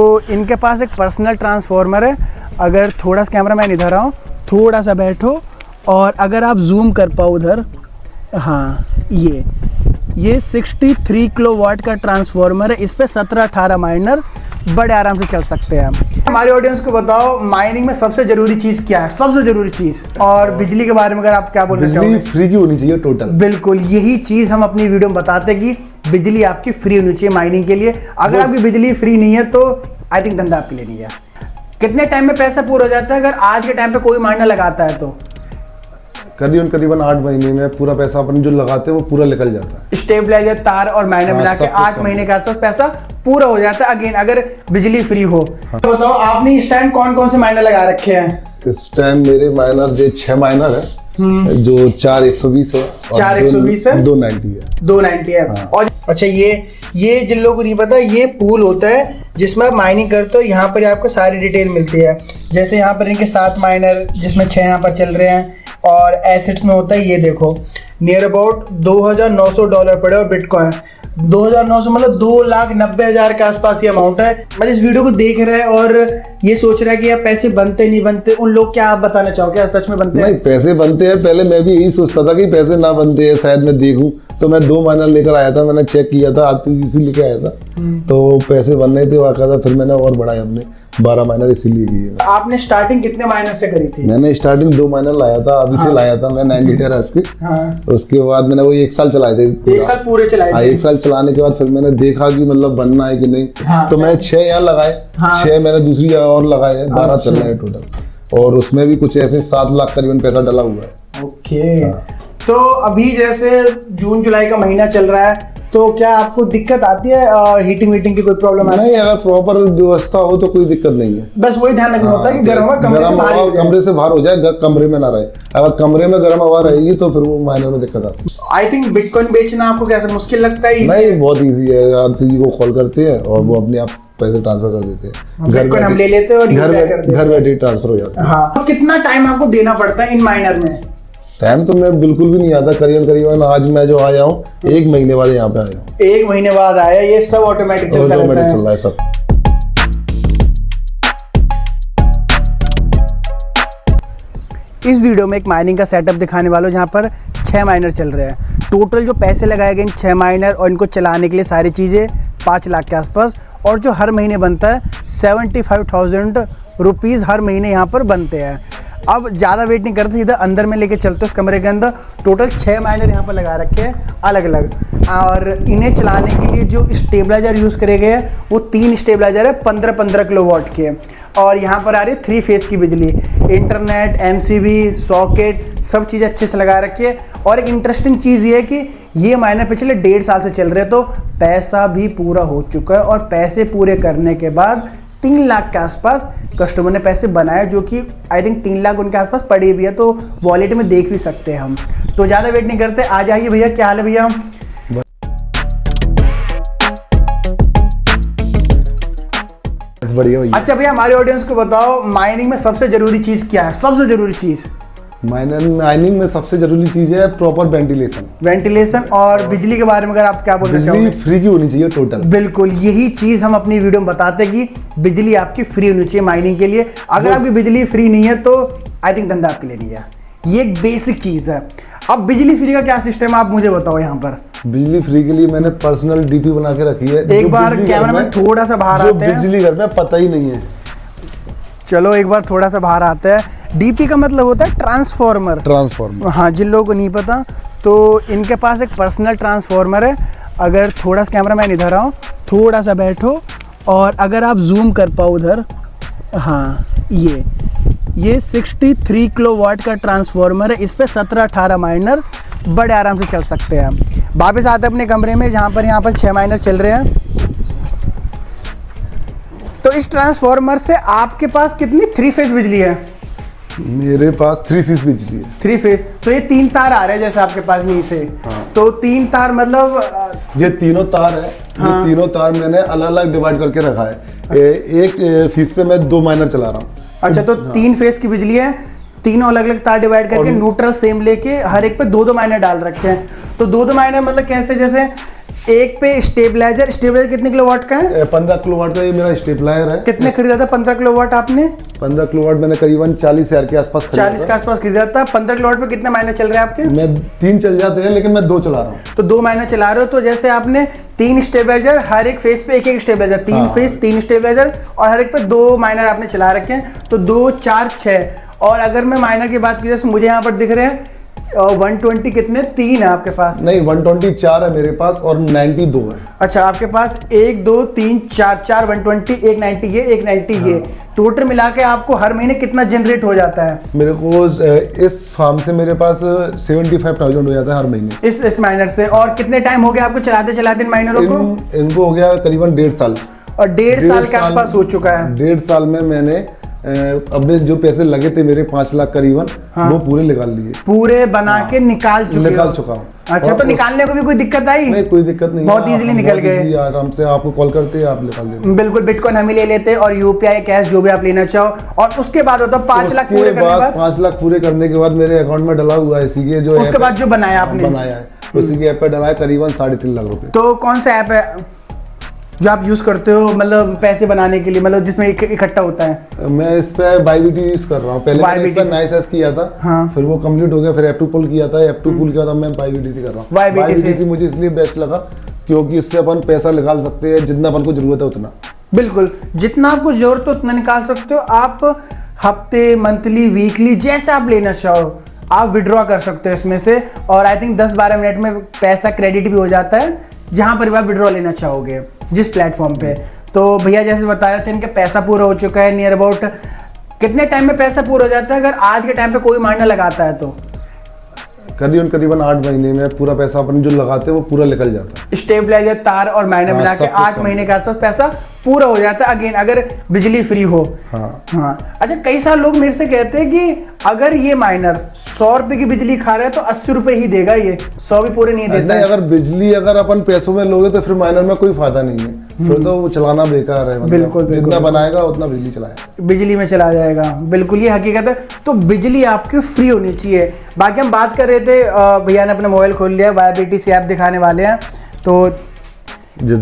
तो इनके पास एक पर्सनल ट्रांसफार्मर है। अगर थोड़ा सा कैमरा मैन इधर आओ, थोड़ा सा बैठो और अगर आप जूम कर पाओ उधर, हाँ ये 63 किलोवाट का ट्रांसफार्मर है। इस पे 17-18 माइनर बड़े आराम से चल सकते हैं। हमारे ऑडियंस को बताओ माइनिंग में सबसे जरूरी चीज़ क्या है, सबसे जरूरी चीज़, और बिजली के बारे में अगर आप क्या बोलना चाहोगे? बिजली फ्री की होनी चाहिए टोटल। बिल्कुल यही चीज़ हम अपनी वीडियो में बताते हैं कि बिजली आपकी फ्री होनी चाहिए माइनिंग के लिए। अगर आपकी बिजली फ्री नहीं है तो आई थिंक धंधा आपके लिए नहीं है। कितने टाइम में पैसा पूरा हो जाता है अगर आज के टाइम पे कोई माइनर लगाता है तो? करीबन 8 महीने में पूरा पैसा अपन जो लगाते हैं वो पूरा निकल जाता है। स्टेबलाइजर, तार और माइनर मिला के 8 महीने के आसपास पैसा पूरा हो जाता है अगेन अगर बिजली फ्री हो। हाँ। तो बताओ आपने इस टाइम कौन कौन से माइनर लगा रखे हैं? इस टाइम मेरे माइनर जो 6 माइनर है, जो 4 120 है, 4 120 है, 290 है, 290 है। हाँ। और अच्छा ये जिन लोगों को नहीं पता, ये पूल होता है जिसमें आप माइनिंग करते हो। यहाँ पर आपको सारी डिटेल मिलती है। जैसे यहाँ पर इनके 7 माइनर जिसमें 6 यहाँ पर चल रहे हैं, और एसेट्स में होता है ये देखो नियर अबाउट $2,900 पड़े, और बिटकॉइन 2,900 मतलब 2,90,000 के आसपास ये अमाउंट है। मतलब इस वीडियो को देख रहे हैं और ये सोच रहा है कि यार पैसे बनते नहीं बनते, उन लोग क्या आप बताना चाहो, क्या सच में बनते हैं? नहीं, पैसे बनते हैं। पहले मैं भी यही सोचता था कि पैसे ना बनते हैं, शायद मैं देखूं, तो मैं 2 माइनर लेकर आया था, मैंने चेक किया था, आरटीजीएस लेके आया था, तो पैसे बन रहे थे वाकई। फिर मैंने और बढ़ाया, हमने 12 माइनर इसीलिए किए। आपने स्टार्टिंग कितने माइनर से करी थी? मैंने स्टार्टिंग 2 माइनर लाया था, अभी से लाया था मैं 90 टेरास के। हाँ। उसके बाद मैंने वो 1 साल चलाए थे। 1 साल पूरे चलाए थे? 1 साल चलाने के बाद फिर मैंने देखा कि मतलब बनना है कि नहीं। हाँ। तो मैं 6 यहाँ लगाए, 6 मैंने दूसरी जगह और लगाए हैं, 12 चल रहे हैं टोटल। और उसमें भी कुछ ऐसे 7 लाख करीबन पैसा डला हुआ है। ओके। तो अभी जैसे जून जुलाई का महीना चल रहा है, तो क्या आपको दिक्कत आती है हीटिंग वीटिंग की, कोई प्रॉब्लम आती है? नहीं, अगर प्रॉपर व्यवस्था हो तो कोई दिक्कत नहीं है। बस वही ध्यान रखना होता है कि गर्म हवा कमरे से बाहर हो जाए, कमरे में ना रहे। अगर कमरे में गर्म हवा रहेगी तो फिर वो मायने में दिक्कत आती है। आई थिंक बिटकॉइन बेचना आपको कैसा मुश्किल लगता है? नहीं, बहुत ईजी है। आरटीजी को कॉल करते हैं और वो अपने आप पैसे ट्रांसफर कर देते हैं। बिटकॉइन हम ले लेते हैं और घर बैठे ट्रांसफर हो जाता है। हाँ। तो कितना टाइम आपको देना पड़ता है इन माइनर में? टाइम तो मैं बिल्कुल भी नहीं आता, करीबन आज मैं जो आया हूँ 1 महीने बाद यहाँ पे आया हूँ। 1 महीने बाद आया, ये सब ऑटोमेटिक चल रहा है सब। इस वीडियो में एक माइनिंग का सेटअप दिखाने वाला हूं जहाँ पर 6 माइनर चल रहे हैं। टोटल जो पैसे लगाए गए इन 6 माइनर और इनको चलाने के लिए सारी चीज़ें 5 लाख के आसपास, और जो हर महीने बनता है 75,000 रुपीज़ हर महीने यहाँ पर बनते हैं। अब ज़्यादा वेट नहीं करते, सीधा अंदर में लेके चलते उस कमरे के अंदर। टोटल 6 माइनर यहाँ पर लगा रखे हैं अलग अलग, और इन्हें चलाने के लिए जो स्टेबलाइजर यूज़ करे गए हैं वो 3 स्टेबलाइजर है 15-15 किलोवाट के। और यहाँ पर आ रही है 3 फेज़ की बिजली, इंटरनेट, एमसीबी, सॉकेट, सब चीज़ अच्छे से लगा रखी है। और एक इंटरेस्टिंग चीज़ ये है कि ये माइनर पिछले 1.5 साल से चल रहे हैं, तो पैसा भी पूरा हो चुका है। और पैसे पूरे करने के बाद 3 लाख के आसपास कस्टमर ने पैसे बनाए, जो कि आई थिंक 3 लाख उनके आसपास पड़े भी है, तो वॉलेट में देख भी सकते हैं हम। तो ज़्यादा वेट नहीं करते, आ जाइए भैया। क्या हाल है भैया? बढ़िया भैया। अच्छा भैया, हमारे ऑडियंस को बताओ माइनिंग में सबसे जरूरी चीज़ क्या है, सबसे जरूरी चीज़? माइनिंग में सबसे जरूरी चीज है प्रॉपर वेंटिलेशन। और बिजली के बारे में अगर आप क्या बोलना चाहोगे? बिजली फ्री की होनी चाहिए टोटल। बिल्कुल यही चीज़ हम अपनी वीडियो में बताते हैं कि बिजली आपकी फ्री होनी चाहिए माइनिंग के लिए। अगर आपकी बिजली फ्री नहीं है तो आई थिंक धंधा आपके लिए नहीं है। ये एक बेसिक चीज़ है। अब बिजली फ्री का क्या सिस्टम है आप मुझे बताओ। यहाँ पर बिजली फ्री के लिए मैंने पर्सनल डीपी बना के रखी है। एक बार कैमरा में थोड़ा सा बाहर आते हैं। बिजली घर में पता ही नहीं है। चलो एक बार थोड़ा सा बाहर आते हैं। डीपी का मतलब होता है ट्रांसफार्मर। हाँ, जिन लोगों को नहीं पता तो इनके पास एक पर्सनल ट्रांसफार्मर है। अगर थोड़ा सा कैमरा मैन इधर आओ, थोड़ा सा बैठो और अगर आप जूम कर पाओ उधर, हाँ ये 63 किलोवाट का ट्रांसफार्मर है। इस पे 17-18 माइनर बड़े आराम से चल सकते हैं। वापस आते हैं अपने कमरे में जहाँ पर यहाँ पर 6 माइनर चल रहे हैं। तो इस ट्रांसफार्मर से आपके पास कितनी 3 फेज बिजली है? मेरे पास 3 फेज बिजली है। 3 फेज, तो ये 3 तार आ रहे हैं जैसे आपके पास नीचे से। हाँ। तो 3 तार मतलब ये तीनों तार है। हाँ। ये तीनों तार मैंने अलग अलग डिवाइड करके रखा है। एक फेज पे मैं 2 माइनर चला रहा हूँ। अच्छा, तो 3 फेज की बिजली है, तीनों अलग अलग तार डिवाइड करके न्यूट्रल सेम लेके हर एक पे 2-2 माइनर डाल रखे हैं। तो 2-2 माइनर मतलब कैसे, जैसे एक पे स्टेबलाइजर कितने किलोवाट का है? 15 किलोवाट का ये मेरा स्टेबलाइजर है। कितने खरीदा था 15 किलोवाट आपने? 15 किलोवाट मैंने करीबन 40,000 के आसपास खरीदा 40 के आसपास खरीदा था। 15 किलोवाट पे कितने महीने चल रहे हैं आपके? मैं 3 चल जाते हैं, लेकिन मैं 2 चला रहा हूँ। तो 2 महीने चला रहे हो, तो जैसे आपने 3 स्टेबलाइजर, हर एक फेस पे एक स्टेबलाइजर, 3 फेस 3 स्टेबलाइजर, और हर एक पे 2 माइनर आपने चला रखे हैं, तो 2 4 6। और अगर मैं माइनर की बात की, जैसे मुझे यहाँ पर दिख रहे हैं 120 कितने 3 है आपके पास? नहीं, 124 है मेरे पास और 92 है। अच्छा, आपके पास 1 2 3 4 120, 1 90 ये, 1 90 ये, टोटल मिला के आपको हर महीने कितना जनरेट हो जाता है? मेरे को इस फार्म से मेरे पास 75,000 हो जाता है हर महीने इस माइनर से। और कितने टाइम हो गया आपको चलाते इन माइनरों को? इनको हो गया करीबन 1.5 साल। और 1.5 साल के आसपास हो चुका है। 1.5 साल में मैंने अपने जो पैसे लगे थे मेरे 5 लाख करीबन, वो पूरे निकाल लिए, पूरे बना के निकाल चुका हूँ। अच्छा, तो निकालने को भी कोई दिक्कत आई? नहीं, कोई दिक्कत नहीं, बहुत इजीली निकल गए। आराम से आपको कॉल करते हैं, आप निकाल देते। बिल्कुल, बिटकॉइन हम ही ले लेते हैं और यूपीआई कैश जो भी आप लेना चाहो। और उसके बाद होता 5 लाख पूरे करने के बाद, 5 लाख पूरे करने के बाद मेरे अकाउंट में डला हुआ है इसी के जो उसके बाद जो बनाया आपने, बनाया है उसी के ऐप पे डला है करीबन 3.5 लाख रुपए। तो कौन सा ऐप है जो आप यूज करते हो, मतलब पैसे बनाने के लिए, मतलब जिसमें इकट्ठा होता है? मैं इस पे YBT यूज कर रहा हूँ। पहले मैंने इस पे नाइस किया था, फिर वो कंप्लीट हो गया, फिर F2 पुल किया था, F2 पुल के बाद मैं YBT से कर रहा हूँ। YBT मुझे इसलिए बेस्ट लगा क्योंकि इससे अपन पैसा निकाल सकते हैं, जितना अपन को जरूरत है उतना। बिल्कुल, जितना आपको जरूरत है उतना निकाल सकते हो आप। हफ्ते, मंथली, वीकली, जैसे आप लेना चाहो आप विड्रॉ कर सकते हो इसमें से। और आई थिंक 10-12 मिनट में पैसा क्रेडिट भी हो जाता है जहां पर भी आप विड्रॉ लेना चाहोगे जिस प्लेटफॉर्म पे। तो भैया जैसे बता रहे थे, इनका पैसा पूरा हो चुका है। नियर अबाउट कितने टाइम में पैसा पूरा हो जाता है अगर आज के टाइम पे कोई माइनर लगाता है तो? करीबन 8 महीने में पूरा पैसा अपन जो लगाते हैं वो पूरा निकल जाता है। स्टेबलाइजर, तार और माइनर मिला के 8 महीने के आसपास पैसा पूरा हो जाता है। अगेन अगर बिजली फ्री हो। हाँ। अच्छा, कई सारे लोग मेरे से कहते हैं कि अगर ये माइनर 100 रुपए की बिजली खा रहा है तो 80 रुपए ही देगा, ये 100 भी पूरे नहीं देता है। अगर बिजली अगर अपन पैसों में लोगे तो फिर माइनर में कोई फायदा नहीं है, फिर तो वो चलाना बेकार है। मतलब बिल्कुल, जितना बनाएगा उतना बिजली चलाएगा, बिजली में चला जाएगा। बिल्कुल, ये हकीकत है। तो बिजली आपकी फ्री होनी चाहिए। बाकी हम बात कर रहे थे, भैया ने अपना मोबाइल खोल लिया, YBT से ऐप दिखाने वाले हैं, तो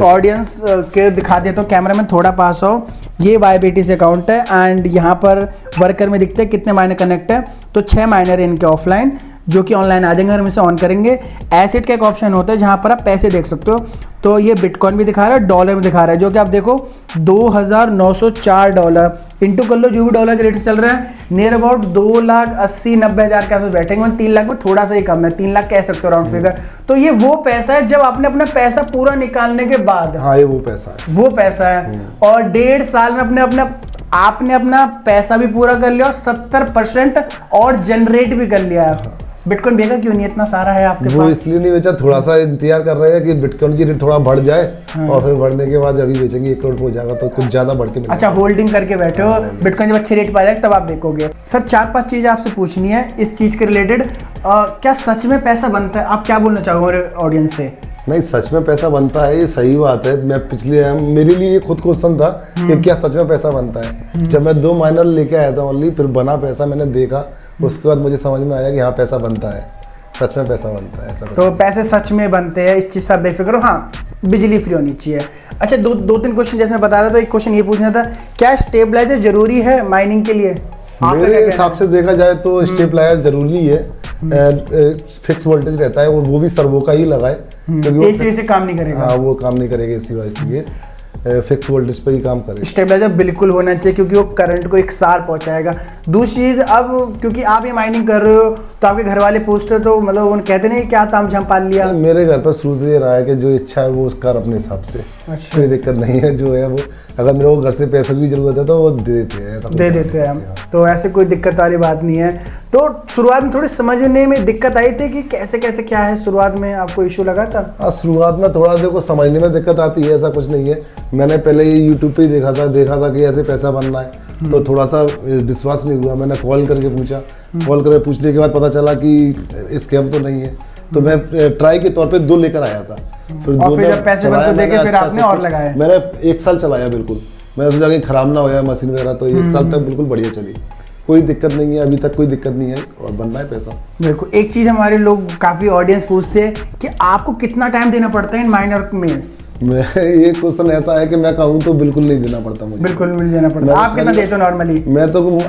ऑडियंस के दिखा देता हूँ, कैमरा में थोड़ा पास हो। ये YBT से अकाउंट है एंड यहाँ पर वर्कर में दिखते हैं कितने माइनर कनेक्ट है। तो 6 माइनर है इनके ऑफलाइन, जो कि ऑनलाइन आ जाएंगे, हम इसे ऑन करेंगे। एसेट का एक ऑप्शन होता है जहाँ पर आप पैसे देख सकते हो। तो ये बिटकॉइन भी दिखा रहा है, डॉलर में दिखा रहा है, जो कि आप देखो $2,904 इंटू कर लो जो भी डॉलर के रेट से चल रहा है। नियर अबाउट 2,80,90,000 के आसपास बैठेंगे। 3 लाख में थोड़ा सा ही कम है, 3 लाख कह सकते हो राउंड फिगर। तो ये वो पैसा है जब आपने अपना पैसा पूरा निकालने के बाद। हाँ, ये वो पैसा है। और 1.5 साल में आपने अपना पैसा भी पूरा कर लिया और 70% और जनरेट भी कर लिया है। बिटकॉइन बेचा क्यों नहीं, इतना सारा है आपके पास? वो इसलिए नहीं बेचा, थोड़ा सा इंतजार कर रहे हैं कि बिटकॉइन की रेट थोड़ा बढ़ जाए, और फिर बढ़ने के बाद अभी बेचेंगे, 1 करोड़ हो जाएगा तो कुछ ज्यादा बढ़ के मिलेगा। अच्छा, होल्डिंग करके बैठे हो, बिटकॉइन जब अच्छे रेट पे आ जाएगा तब आप देखोगे। सर, 4-5 चीजें आपसे पूछनी है इस चीज के रिलेटेड। क्या सच में पैसा बनता है? आप क्या बोलना चाहोगे ऑडियंस से? नहीं, सच में पैसा बनता है, ये सही बात है। मैं मेरे लिए खुद क्वेश्चन था कि क्या सच में पैसा बनता है। जब मैं 2 माइनर लेके आया था ओनली, फिर बना पैसा मैंने देखा, उसके बाद मुझे समझ में आया कि हाँ, पैसा बनता है, सच में पैसा बनता है। ऐसा तो पैसे सच में बनते हैं, इस चीज़ से बेफिक्र हो। हाँ, बिजली फ्री होनी चाहिए। अच्छा, 2-3 क्वेश्चन जैसे मैं बता रहा था, एक क्वेश्चन ये पूछना था, क्या स्टेबलाइजर जरूरी है माइनिंग के लिए? मेरे हिसाब से देखा जाए तो स्टेबलाइजर जरूरी है। फिक्स वोल्टेज रहता है, वो भी सर्वो का ही लगाए, क्योंकि एसी से काम नहीं करेगा। हाँ, वो काम नहीं करेगा एसी वाइसी के, फिक्स वोल्टेज पे ही काम करे। स्टेबलाइजर बिल्कुल होना चाहिए क्योंकि वो करंट को एक सार पहुंचाएगा। दूसरी चीज़, अब क्योंकि आप ये माइनिंग कर रहे हो तो आपके घर वाले पूछते तो मतलब उन कहते नहीं क्या ताम झाम पाल लिया? मेरे घर पर शुरू से ये रहा है कि जो इच्छा है वो कर अपने हिसाब से। अच्छा, कोई दिक्कत नहीं है, जो है वो अगर मेरे को घर से पैसे की जरूरत है तो वो दे देते हैं। तो ऐसे कोई दिक्कत वाली बात नहीं है। तो शुरुआत में थोड़ी समझने में दिक्कत आई थी कि कैसे कैसे क्या है, शुरुआत में आपको इशू लगा था? हाँ, शुरुआत में थोड़ा देखो समझने में दिक्कत आती है, ऐसा कुछ नहीं है। मैंने पहले ये यूट्यूब पे ही देखा था कि ऐसे पैसा बनना है, तो थोड़ा सा विश्वास नहीं हुआ। मैंने कॉल करके पूछा, कॉल करके पूछने के बाद पता चला कि स्कैम तो नहीं है। तो मैं ट्राई के तौर पे 2 लेकर आया था, फिर जब पैसे देके फिर आपने और लगाए। मैंने 1 साल चलाया, बिल्कुल। मैं सोचा कि खराब ना हो जाए मशीन वगैरह, तो 1 साल तक बिल्कुल बढ़िया चली। कोई दिक्कत नहीं है, अभी तक कोई दिक्कत नहीं है और बनना है पैसा। बिल्कुल। एक चीज़ हमारे लोग काफ़ी ऑडियंस पूछते हैं कि आपको कितना टाइम देना पड़ता है इन माइनर में? मैं ये क्वेश्चन ऐसा है कि मैं कहूँ तो बिल्कुल नहीं देना पड़ता मुझे। बिल्कुल नहीं देना पड़ता। आप कितना देते हो नॉर्मली? मैं तो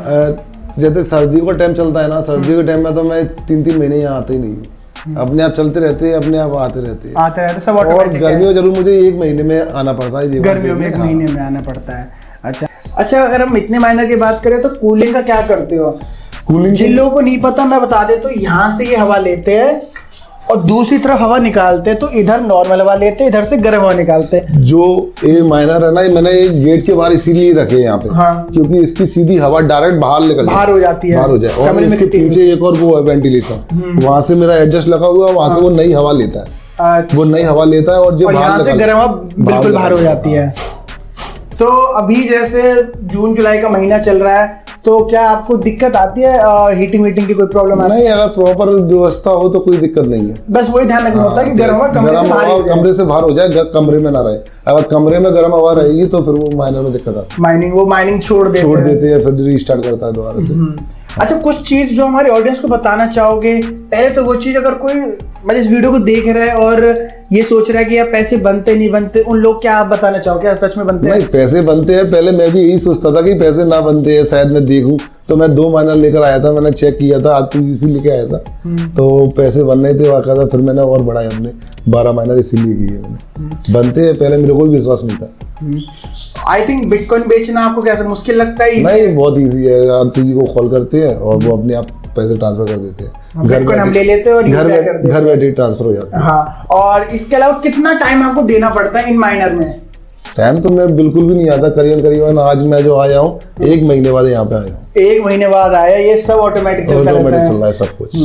जैसे सर्दियों का टाइम चलता है ना, सर्दियों के टाइम में तो मैं 3-3 महीने यहाँ आता ही नहीं हूँ। अपने आप चलते रहते हैं, अपने आप आते रहते हैं सब। और गर्मियों जरूर मुझे 1 महीने में आना पड़ता है। गर्मियों में 1 महीने में आना पड़ता है। अच्छा, अगर हम इतने माइनर की बात करें तो कूलिंग का क्या करते हो? कूलिंग जिन लोगों को नहीं पता मैं बता देता हूँ, यहाँ से ये हवा लेते हैं और दूसरी तरफ हवा निकालते हैं, तो इधर नॉर्मल हवा लेते हैं, इधर से गर्म हवा निकालते हैं। जो ये माइनर है ना, मैंने गेट के बाहर इसीलिए रखे यहाँ पे, हाँ। क्योंकि इसकी सीधी हवा डायरेक्ट बाहर हो जाती है, बाहर हो जाए। और इसके पीछे एक और वो है वेंटिलेशन, वहां से मेरा एडजस्ट लगा हुआ है, वहां से वो नई हवा लेता है, वो नई हवा लेता है और जो यहाँ से गर्म हवा बिल्कुल बाहर हो जाती है। तो अभी जैसे जून जुलाई का महीना चल रहा है, तो क्या आपको दिक्कत आती है हीटिंग की कोई प्रॉब्लम आती है? नहीं, अगर प्रॉपर व्यवस्था हो तो कोई दिक्कत नहीं है। बस वही ध्यान रखना होता है कि गर्म हवा कमरे से बाहर हो जाए, कमरे में ना रहे। अगर कमरे में गर्म हवा रहेगी तो फिर वो माइनर में दिक्कत आती है। माइनिंग छोड़ देते हैं, फिर रीस्टार्ट करता है दोबारा से। अच्छा, कुछ चीज जो हमारे ऑडियंस को बताना चाहोगे? पहले तो वो चीज, अगर कोई मतलब इस वीडियो को देख रहा है और ये सोच रहा है कि यार पैसे बनते नहीं बनते, उन लोग क्या आप बताना चाहोगे? सच में बनते हैं? नहीं, पैसे बनते हैं। पहले मैं भी यही सोचता था कि पैसे ना बनते हैं, शायद मैं देखूं, तो मैं 2 माइनर लेकर आया था, मैंने चेक किया था, आरटीजीएस लेके आया था, तो पैसे बन रहे थे वाक़ई था। फिर मैंने और बढ़ाया, हमने 12 माइनर इसीलिए किए मैंने। बनते हैं, पहले मेरे को भी विश्वास नहीं था। आई थिंक बिटकॉइन बेचना आपको क्या मुश्किल लगता है? नहीं, बहुत ईजी है। आरटीजी को कॉल करते हैं और वो अपने आप पैसे ट्रांसफर कर देते हैं। बिटकॉइन हम ले लेते हैं और घर बैठे ट्रांसफर हो जाता है। हाँ, और इसके अलावा कितना टाइम आपको देना पड़ता है इन माइनर में? टाइम तो मैं बिल्कुल भी नहीं आता, करीबन आज मैं जो आया हूँ 1 महीने बाद यहाँ पे आया हूँ। 1 महीने बाद आया? ये सब ऑटोमेटिक चल रहा है सब कुछ।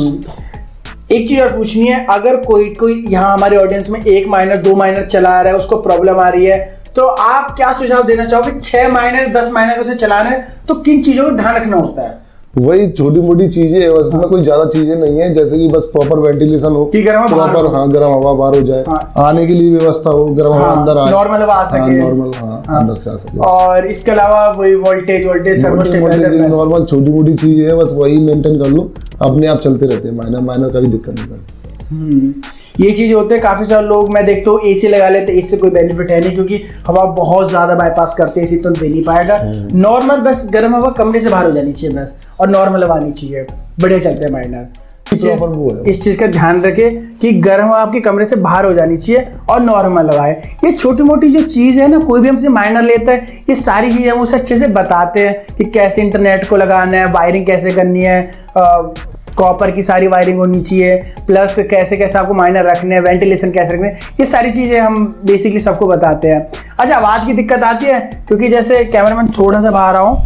एक चीज और पूछनी है, अगर कोई यहाँ हमारे ऑडियंस में 1 माइनर 2 माइनर चला रहा है, उसको प्रॉब्लम आ रही है, तो आप क्या सुझाव देना चाहोगे? 6 माइनर 10 माइनर उसे चला रहे हैं तो किन चीजों को ध्यान रखना होता है? वही छोटी मोटी चीजें है, बस इसमें कोई ज्यादा चीजें नहीं है। जैसे कि बस प्रॉपर वेंटिलेशन हो, प्रॉपर गर्म हवा बाहर हो जाए, आने के लिए व्यवस्था हो, गर्म हवा अंदर आए, नॉर्मल हवा आ सके, नॉर्मल अंदर से आ सके। और इसके अलावा वही वोल्टेज नॉर्मल छोटी मोटी चीजें है, बस वही मेंटेन कर लो, अपने आप चलते रहते हैं। माइनर का भी दिक्कत नहीं करती। ये चीज होते हैं। काफी सारे लोग मैं देखता हूँ एसी लगा लेते हैं, इससे कोई बेनिफिट है नहीं, क्योंकि हवा बहुत ज्यादा बाईपास करते हैं, एसी तो दे नहीं पाएगा। नॉर्मल बस गर्म हवा कमरे से बाहर हो जानी चाहिए बस, और नॉर्मल हवा आनी चाहिए, बढ़िया चलते हैं माइनर। इस चीज का ध्यान रखें कि गर्म हवा आपके कमरे से बाहर हो जानी चाहिए और नॉर्मल हवा है। ये छोटी मोटी जो चीज है ना, कोई भी हमसे माइनर लेता है, ये सारी चीजें हम उसे अच्छे से बताते हैं कि कैसे इंटरनेट को लगाना है, वायरिंग कैसे करनी है, कॉपर की सारी वायरिंग होनी चाहिए, प्लस कैसे कैसे आपको माइनर रखने हैं, वेंटिलेशन कैसे रखने हैं, ये सारी चीज़ें हम बेसिकली सबको बताते हैं। अच्छा, आवाज़ की दिक्कत आती है? क्योंकि जैसे कैमरामैन थोड़ा सा बाहर आओ,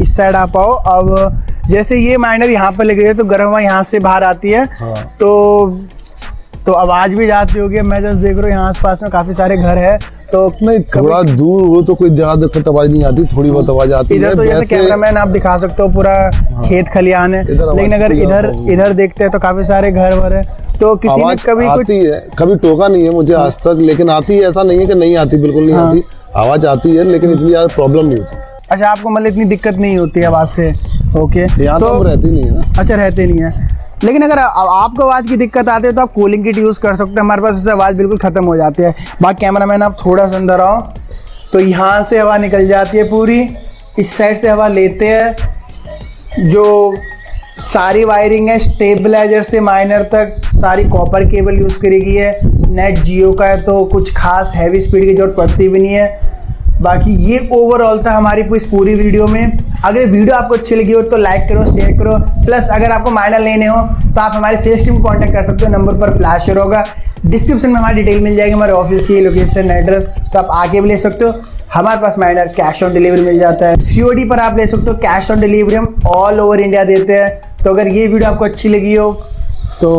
इस साइड आप आओ। अब जैसे ये माइनर यहाँ पर लगे हुए तो गर्म हवा यहाँ से बाहर आती है, हाँ। तो आवाज़ भी जाती होगी। मैं जस्ट देख रहा हूँ यहाँ आस-पास में काफ़ी सारे घर है, तो नहीं थोड़ा दूर हो तो कोई ज्यादा आवाज नहीं आती, थोड़ी बहुत आवाज आती है। इधर तो जैसे कैमरामैन आप दिखा सकते हो पूरा खेत खलियान है, लेकिन अगर इधर देखते हैं तो काफी सारे घर वर है। तो किसी ने कभी आती है, कभी टोका नहीं है मुझे आज तक, लेकिन आती है, ऐसा नहीं है कि नहीं आती, बिल्कुल नहीं आती, आवाज आती है, लेकिन इतनी ज्यादा प्रॉब्लम नहीं होती। अच्छा, आपको मतलब इतनी दिक्कत नहीं होती है आवाज से? ओके, यहाँ तो रहती नहीं है ना। अच्छा, रहते नहीं है। लेकिन अगर आपको आवाज़ की दिक्कत आती है तो आप कूलिंग किट यूज़ कर सकते हैं, हमारे पास उससे आवाज़ बिल्कुल ख़त्म हो जाती है। बाकी कैमरामैन आप थोड़ा सा अंदर आओ, तो यहाँ से हवा निकल जाती है पूरी, इस साइड से हवा लेते हैं। जो सारी वायरिंग है स्टेबलाइजर से माइनर तक सारी कॉपर केबल यूज़ करी गई है। नेट जियो का है तो कुछ खास हैवी स्पीड की जरूरत पड़ती भी नहीं है। बाकी ये ओवरऑल था हमारी इस पूरी वीडियो में। अगर वीडियो आपको अच्छी लगी हो तो लाइक करो, शेयर करो, प्लस अगर आपको माइनर लेने हो तो आप हमारे सेल्स टीम को कॉन्टैक्ट कर सकते हो, नंबर पर फ्लैश होगा, डिस्क्रिप्शन में हमारी डिटेल मिल जाएगी, हमारे ऑफिस की लोकेशन एड्रेस, तो आप आके भी ले सकते हो। हमारे पास माइनर कैश ऑन डिलीवरी मिल जाता है, COD पर आप ले सकते हो, कैश ऑन डिलीवरी हम ऑल ओवर इंडिया देते हैं। तो अगर ये वीडियो आपको अच्छी लगी हो तो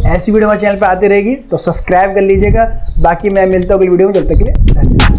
ऐसी वीडियो हमारे चैनल पर आती रहेगी, तो सब्सक्राइब कर लीजिएगा। बाकी मैं मिलता हूँ अगली वीडियो में, जब तक के लिए धन्यवाद।